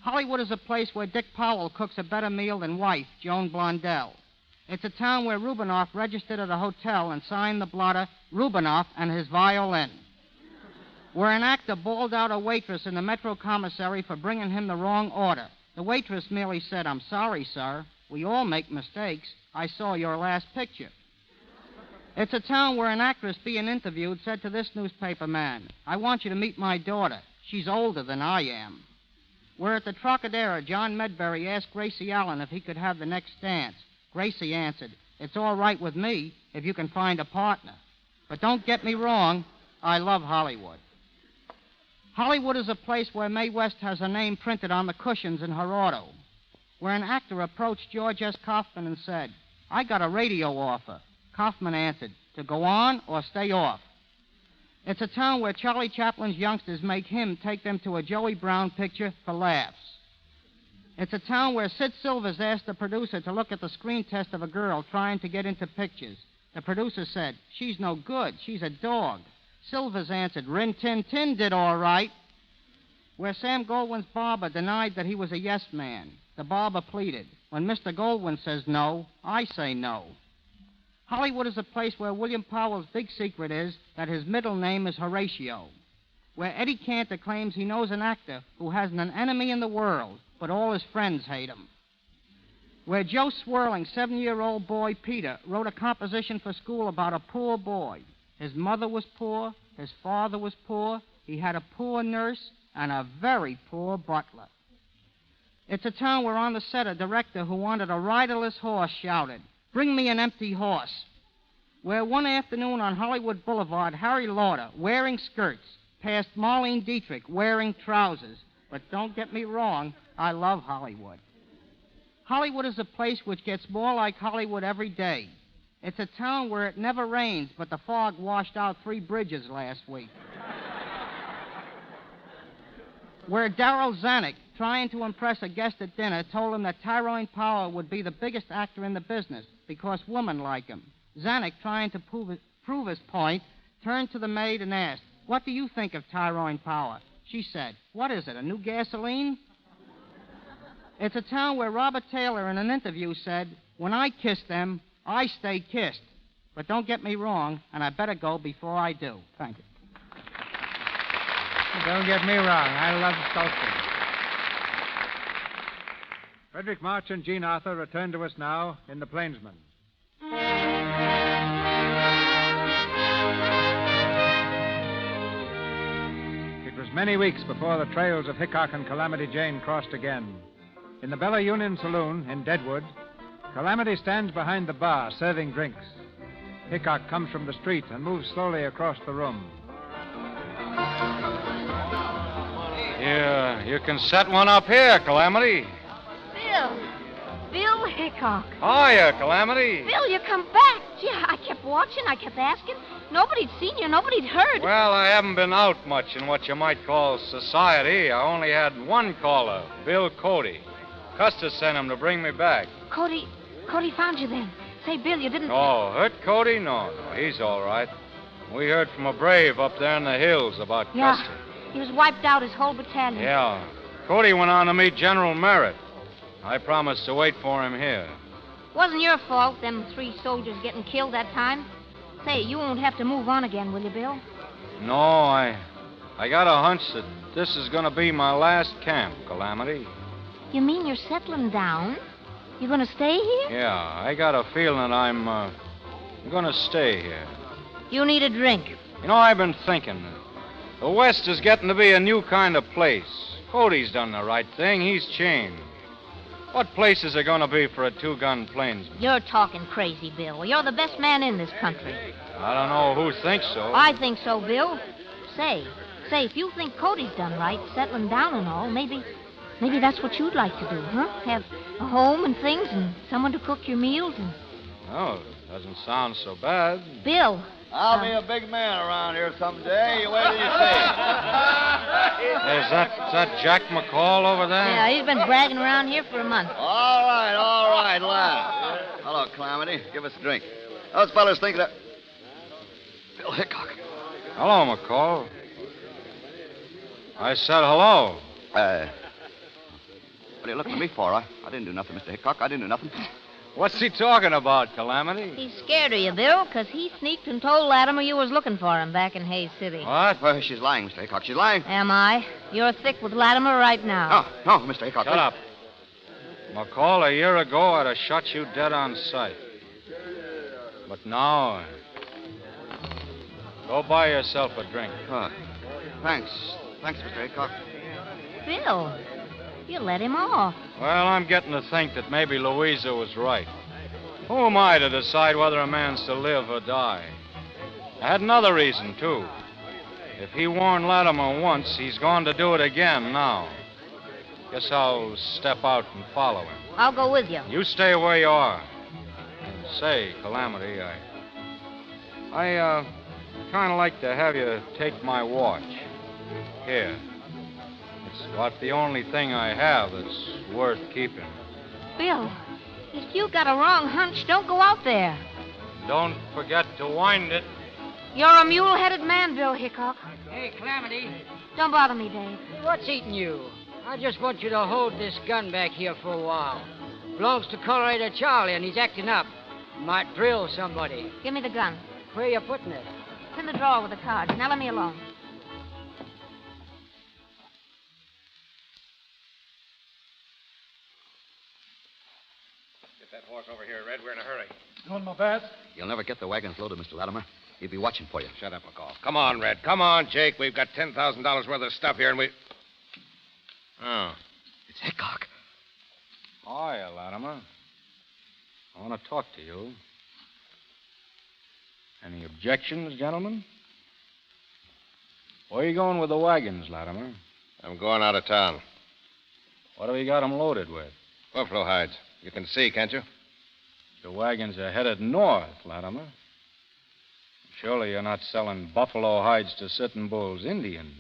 Hollywood is a place where Dick Powell cooks a better meal than wife, Joan Blondell. It's a town where Rubinoff registered at a hotel and signed the blotter, Rubinoff and his violin. Where an actor bawled out a waitress in the Metro Commissary for bringing him the wrong order. The waitress merely said, "I'm sorry, sir. We all make mistakes. I saw your last picture." It's a town where an actress being interviewed said to this newspaper man, "I want you to meet my daughter. She's older than I am." Where at the Trocadero, John Medbury asked Gracie Allen if he could have the next dance. Gracie answered, "It's all right with me if you can find a partner." But don't get me wrong, I love Hollywood. Hollywood is a place where Mae West has her name printed on the cushions in her auto. Where an actor approached George S. Kaufman and said, "I got a radio offer." Kaufman answered, "To go on or stay off." It's a town where Charlie Chaplin's youngsters make him take them to a Joey Brown picture for laughs. It's a town where Sid Silvers asked the producer to look at the screen test of a girl trying to get into pictures. The producer said, "She's no good. She's a dog." Silvers answered, "Rin Tin Tin did all right." Where Sam Goldwyn's barber denied that he was a yes man. The barber pleaded, "When Mr. Goldwyn says no, I say no." Hollywood is a place where William Powell's big secret is that his middle name is Horatio. Where Eddie Cantor claims he knows an actor who hasn't an enemy in the world, but all his friends hate him. Where Joe Swirling's 7-year-old boy, Peter, wrote a composition for school about a poor boy. His mother was poor, his father was poor, he had a poor nurse, and a very poor butler. It's a town where on the set a director who wanted a riderless horse shouted, "Bring me an empty horse." Where one afternoon on Hollywood Boulevard, Harry Lauder, wearing skirts, passed Marlene Dietrich wearing trousers. But don't get me wrong, I love Hollywood. Hollywood is a place which gets more like Hollywood every day. It's a town where it never rains, but the fog washed out 3 bridges last week. Where Darryl Zanuck, trying to impress a guest at dinner, told him that Tyrone Power would be the biggest actor in the business because women like him. Zanuck, trying to prove his point, turned to the maid and asked, "What do you think of Tyrone Power?" She said, "What is it, a new gasoline?" It's a town where Robert Taylor in an interview said, "When I kiss them, I stay kissed." But don't get me wrong, and I better go before I do. Thank you. Don't get me wrong, I love Skolsky. Frederick March and Jean Arthur return to us now in The Plainsman. It was many weeks before the trails of Hickok and Calamity Jane crossed again. In the Bella Union Saloon in Deadwood, Calamity stands behind the bar serving drinks. Hickok comes from the street and moves slowly across the room. You can set one up here, Calamity. Bill, Bill Hickok. Hiya, Calamity. Bill, you come back. Gee, I kept watching. I kept asking. Nobody'd seen you. Nobody'd heard. Well, I haven't been out much in what you might call society. I only had one caller, Bill Cody. Custer sent him to bring me back. Cody found you then. Say, Bill, you didn't... Oh, hurt Cody? No, he's all right. We heard from a brave up there in the hills about Custer. He was wiped out, his whole battalion. Yeah. Cody went on to meet General Merritt. I promised to wait for him here. Wasn't your fault, them 3 soldiers getting killed that time. Say, you won't have to move on again, will you, Bill? No, I got a hunch that this is going to be my last camp, Calamity. You mean you're settling down? You're going to stay here? Yeah, I got a feeling I'm going to stay here. You need a drink. You know, I've been thinking. The West is getting to be a new kind of place. Cody's done the right thing. He's changed. What place is it going to be for a 2-gun plainsman? You're talking crazy, Bill. You're the best man in this country. I don't know who thinks so. I think so, Bill. Say, if you think Cody's done right, settling down and all, maybe that's what you'd like to do, huh? Have a home and things and someone to cook your meals and... Oh, doesn't sound so bad. Bill. I'll be a big man around here someday. You wait till you see. Is that Jack McCall over there? Yeah, he's been bragging around here for a month. All right, laugh. Hello, Calamity. Give us a drink. Those fellas think that... Bill Hickok. Hello, McCall. I said hello. What are you looking at me for? I didn't do nothing, Mr. Hickok. I didn't do nothing. What's he talking about, Calamity? He's scared of you, Bill, because he sneaked and told Latimer you was looking for him back in Hayes City. What? Well, she's lying, Mr. Hickok. She's lying. Am I? You're thick with Latimer right now. No, Mr. Hickok. Shut up. McCall, a year ago, I'd have shot you dead on sight. But now, go buy yourself a drink. Thanks, Mr. Hickok. Bill, you let him off. Well, I'm getting to think that maybe Louisa was right. Who am I to decide whether a man's to live or die? I had another reason, too. If he warned Latimer once, he's going to do it again now. Guess I'll step out and follow him. I'll go with you. You stay where you are. And say, Calamity, I kind of like to have you take my watch. Here. It's about the only thing I have that's worth keeping. Bill, if you got a wrong hunch, don't go out there. Don't forget to wind it. You're a mule-headed man, Bill Hickok. Hey, Calamity. Don't bother me, Dave. What's eating you? I just want you to hold this gun back here for a while. Belongs to Colorado Charlie, and he's acting up. Might drill somebody. Give me the gun. Where you putting it? It's in the drawer with the cards. Now let me alone. Get that horse over here, Red. We're in a hurry. Doing my best. You'll never get the wagons loaded, Mr. Latimer. He'll be watching for you. Shut up, McCall. Come on, Red. Come on, Jake. We've got $10,000 worth of stuff here, and we... Oh. It's Hickok. Hiya, Latimer. I want to talk to you. Any objections, gentlemen? Where are you going with the wagons, Latimer? I'm going out of town. What have you got them loaded with? Buffalo hides. You can see, can't you? The wagons are headed north, Latimer. Surely you're not selling buffalo hides to Sitting Bull's Indians.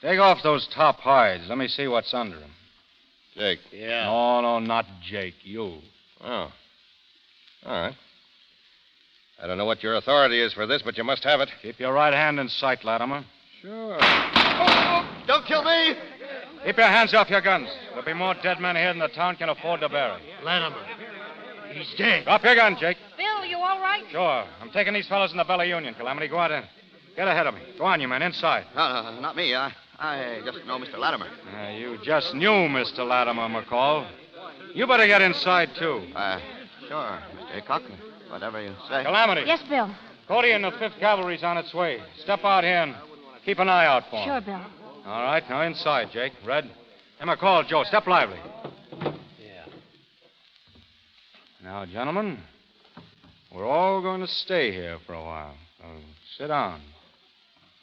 Take off those top hides. Let me see what's under them. Jake. Yeah. No, not Jake. You. Oh. All right. I don't know what your authority is for this, but you must have it. Keep your right hand in sight, Latimer. Sure. Don't kill me! Keep your hands off your guns. There'll be more dead men here than the town can afford to bury. Latimer. He's dead. Drop your gun, Jake. Bill, you all right? Sure. I'm taking these fellows in the Bella Union, Calamity. Go out in. Get ahead of me. Go on, you men, inside. No, not me. I just know Mr. Latimer. You just knew Mr. Latimer, McCall. You better get inside, too. Sure, Mr. Hickok. Whatever you say. Calamity. Yes, Bill. Cody and the 5th Cavalry's on its way. Step out here and keep an eye out for him. Sure, Bill. All right, now inside, Jake. Red. And McCall, Joe, step lively. Yeah. Now, gentlemen, we're all going to stay here for a while. So sit down.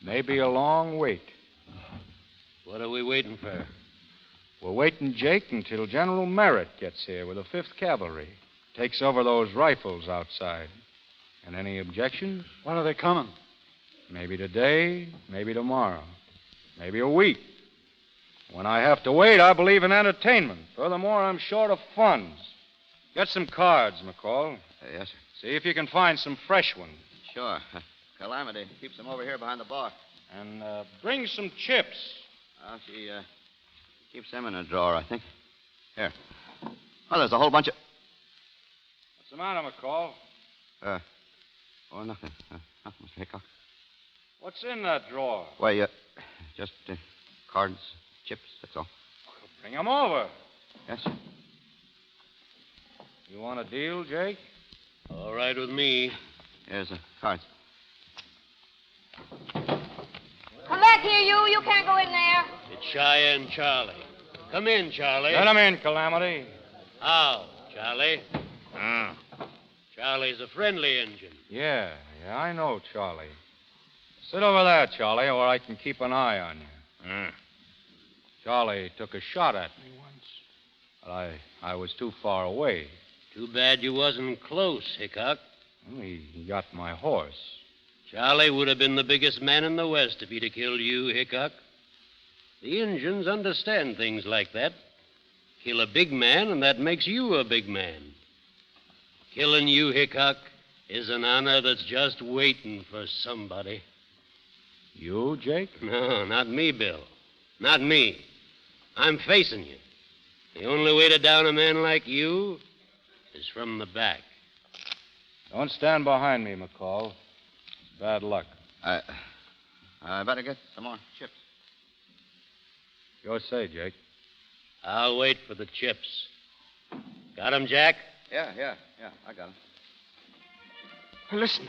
Maybe a long wait. What are we waiting for? We're waiting, Jake, until General Merritt gets here with the 5th Cavalry. Takes over those rifles outside. And any objections? When are they coming? Maybe today, maybe tomorrow, maybe a week. When I have to wait, I believe in entertainment. Furthermore, I'm short of funds. Get some cards, McCall. Yes, sir. See if you can find some fresh ones. Sure. Calamity keeps them over here behind the bar. And bring some chips. She keeps them in a drawer, I think. Here. Oh, there's a whole bunch of... What's the matter, McCall? Nothing. Nothing, Mr. Hickok. What's in that drawer? Why, just cards, chips, that's all. Bring them over. Yes, sir. You want a deal, Jake? All right with me. Here's the cards. Come back here, you. You can't go in there. It's Cheyenne Charlie. Come in, Charlie. Let him in, Calamity. How, Charlie? Charlie's a friendly Injun. Yeah, I know, Charlie. Sit over there, Charlie, or I can keep an eye on you. Charlie took a shot at me once, but I was too far away. Too bad you wasn't close, Hickok. He got my horse. Charlie would have been the biggest man in the West if he'd have killed you, Hickok. The Injuns understand things like that. Kill a big man, and that makes you a big man. Killing you, Hickok, is an honor that's just waiting for somebody. You, Jake? No, not me, Bill. Not me. I'm facing you. The only way to down a man like you is from the back. Don't stand behind me, McCall. It's bad luck. I better get some more chips. Your say, Jake. I'll wait for the chips. Got 'em, Jack? Yeah, I got him. Listen.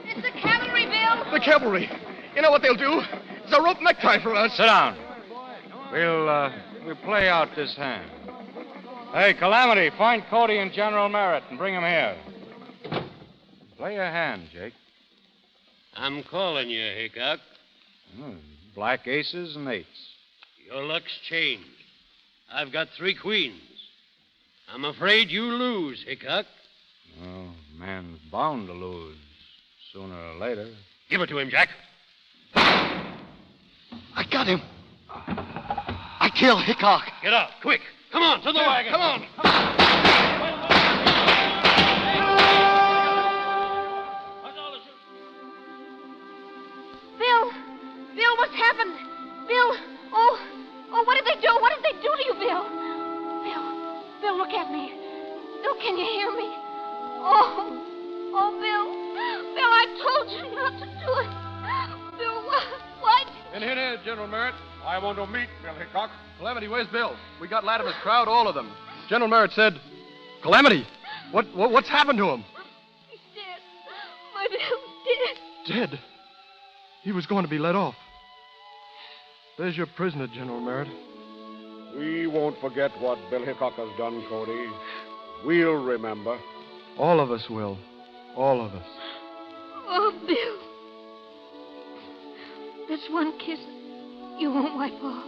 It's the cavalry, Bill. The cavalry. You know what they'll do? It's a rope necktie for us. Sit down. We'll play out this hand. Hey, Calamity, find Cody and General Merritt and bring them here. Play a hand, Jake. I'm calling you, Hickok. Black aces and eights. Your luck's changed. I've got 3 queens. I'm afraid you lose, Hickok. Oh, man's bound to lose sooner or later. Give it to him, Jack. I got him. I killed Hickok. Get out, quick. Come on, to the wagon. Come on. Bill, what's happened? Bill, what did they do? What did they do to you, Bill? Bill, look at me. Bill, can you hear me? Bill, I told you not to do it. Bill, what? In here, General Merritt. I want to meet Bill Hickok. Calamity, where's Bill? We got Latimer's crowd, all of them. General Merritt said, Calamity, what's happened to him? He's dead. My Bill's dead. Dead? He was going to be let off. There's your prisoner, General Merritt. We won't forget what Bill Hickok has done, Cody. We'll remember. All of us will. All of us. Oh, Bill. That's one kiss you won't wipe off.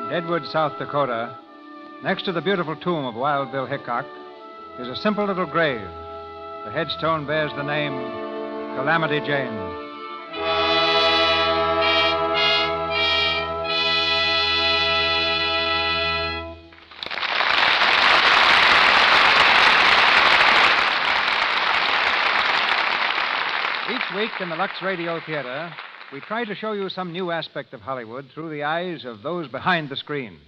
In Deadwood, South Dakota, next to the beautiful tomb of Wild Bill Hickok, is a simple little grave. The headstone bears the name Calamity Jane. Each week in the Lux Radio Theater, we try to show you some new aspect of Hollywood through the eyes of those behind the screen.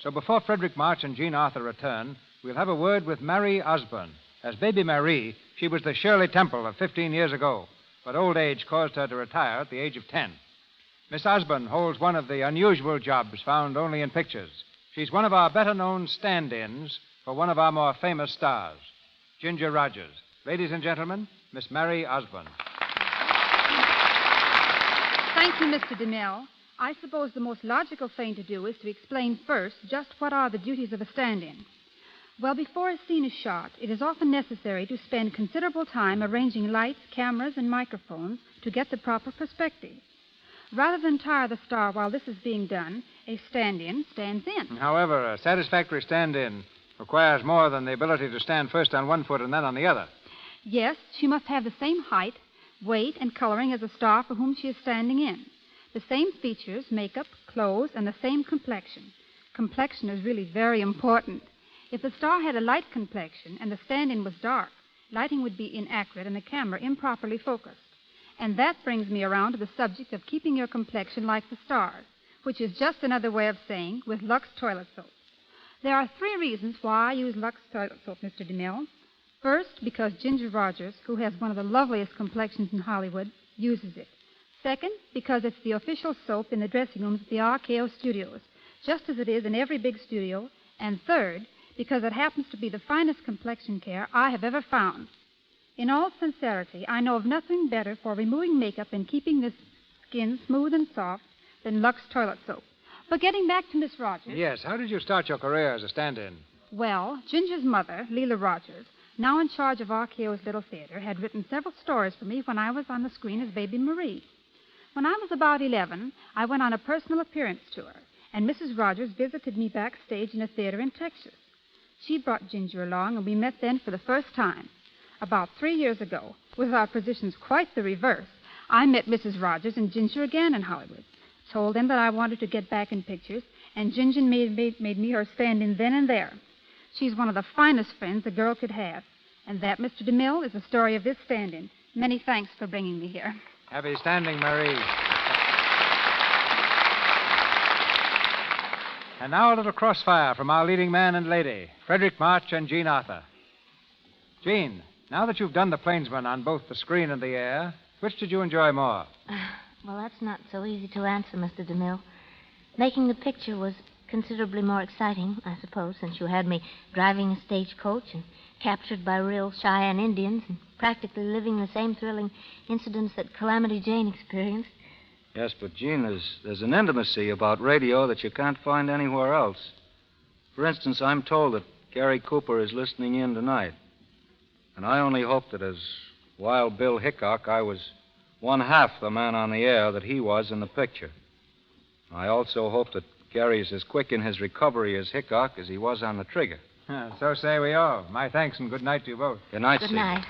So before Frederick March and Jean Arthur return, we'll have a word with Marie Osborne. As baby Marie, she was the Shirley Temple of 15 years ago, but old age caused her to retire at the age of 10. Miss Osborne holds one of the unusual jobs found only in pictures. She's one of our better-known stand-ins for one of our more famous stars, Ginger Rogers. Ladies and gentlemen, Miss Marie Osborne. Thank you, Mr. DeMille. I suppose the most logical thing to do is to explain first just what are the duties of a stand-in. Well, before a scene is shot, it is often necessary to spend considerable time arranging lights, cameras, and microphones to get the proper perspective. Rather than tire the star while this is being done, a stand-in stands in. However, a satisfactory stand-in requires more than the ability to stand first on one foot and then on the other. Yes, she must have the same height, weight, and coloring as the star for whom she is standing in. The same features, makeup, clothes, and the same complexion. Complexion is really very important. If the star had a light complexion and the stand-in was dark, lighting would be inaccurate and the camera improperly focused. And that brings me around to the subject of keeping your complexion like the stars, which is just another way of saying with Lux toilet soap. There are 3 reasons why I use Lux toilet soap, Mr. DeMille. First, because Ginger Rogers, who has one of the loveliest complexions in Hollywood, uses it. Second, because it's the official soap in the dressing rooms at the RKO studios, just as it is in every big studio. And third, because it happens to be the finest complexion care I have ever found. In all sincerity, I know of nothing better for removing makeup and keeping the skin smooth and soft than Lux toilet soap. But getting back to Miss Rogers... Yes, how did you start your career as a stand-in? Well, Ginger's mother, Leela Rogers, now in charge of RKO's Little Theater, had written several stories for me when I was on the screen as Baby Marie. When I was about 11, I went on a personal appearance tour, and Mrs. Rogers visited me backstage in a theater in Texas. She brought Ginger along, and we met then for the first time. About 3 years ago, with our positions quite the reverse, I met Mrs. Rogers and Ginger again in Hollywood. Told them that I wanted to get back in pictures, and Ginger made me her stand-in then and there. She's one of the finest friends a girl could have. And that, Mr. DeMille, is the story of this stand-in. Many thanks for bringing me here. Happy standing, Marie. And now a little crossfire from our leading man and lady, Frederick March and Jean Arthur. Jean, now that you've done the Plainsman on both the screen and the air, which did you enjoy more? Well, that's not so easy to answer, Mr. DeMille. Making the picture was considerably more exciting, I suppose, since you had me driving a stagecoach and captured by real Cheyenne Indians and practically living the same thrilling incidents that Calamity Jane experienced. Yes, but, Jean, there's an intimacy about radio that you can't find anywhere else. For instance, I'm told that Gary Cooper is listening in tonight. And I only hope that as Wild Bill Hickok, I was one half the man on the air that he was in the picture. I also hope that Gary's as quick in his recovery as Hickok as he was on the trigger. So say we all. My thanks and good night to you both. Good night, Good Steve. night.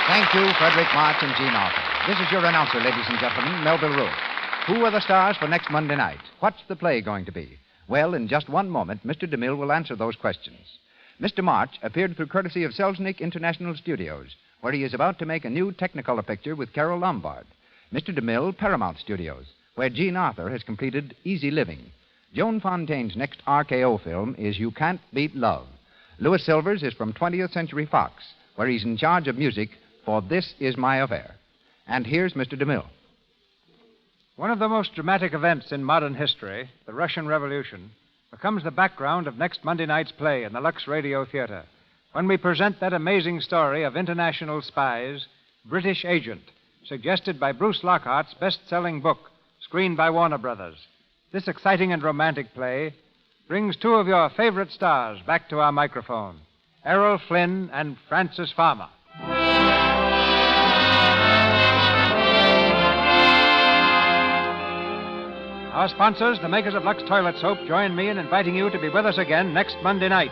Thank you, Frederick March and Jean Arthur. This is your announcer, ladies and gentlemen, Melville Ruth. Who are the stars for next Monday night? What's the play going to be? Well, in just one moment, Mr. DeMille will answer those questions. Mr. March appeared through courtesy of Selznick International Studios, where he is about to make a new Technicolor picture with Carol Lombard. Mr. DeMille, Paramount Studios, where Jean Arthur has completed Easy Living. Joan Fontaine's next RKO film is You Can't Beat Love. Louis Silvers is from 20th Century Fox, where he's in charge of music for This Is My Affair. And here's Mr. DeMille. One of the most dramatic events in modern history, the Russian Revolution, becomes the background of next Monday night's play in the Lux Radio Theater, when we present that amazing story of international spies, British Agent, suggested by Bruce Lockhart's best-selling book, screened by Warner Brothers. This exciting and romantic play brings 2 of your favorite stars back to our microphone, Errol Flynn and Frances Farmer. Our sponsors, the makers of Lux Toilet Soap, join me in inviting you to be with us again next Monday night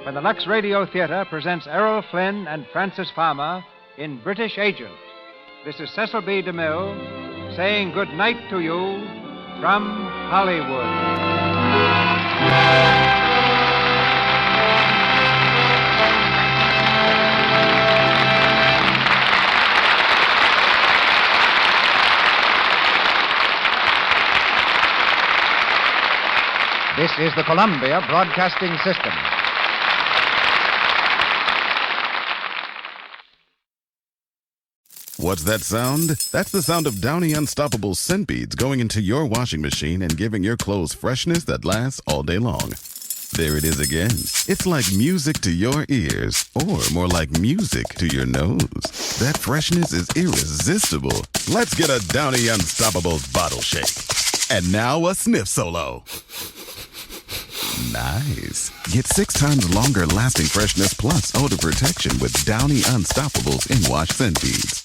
when the Lux Radio Theater presents Errol Flynn and Frances Farmer in British Agent. This is Cecil B. DeMille saying good night to you from Hollywood. This is the Columbia Broadcasting System. What's that sound? That's the sound of Downy Unstoppable scent beads going into your washing machine and giving your clothes freshness that lasts all day long. There it is again. It's like music to your ears, or more like music to your nose. That freshness is irresistible. Let's get a Downy Unstoppable bottle shake. And now a sniff solo. Nice. Get 6 times longer lasting freshness plus odor protection with Downy Unstoppables in wash scent beads.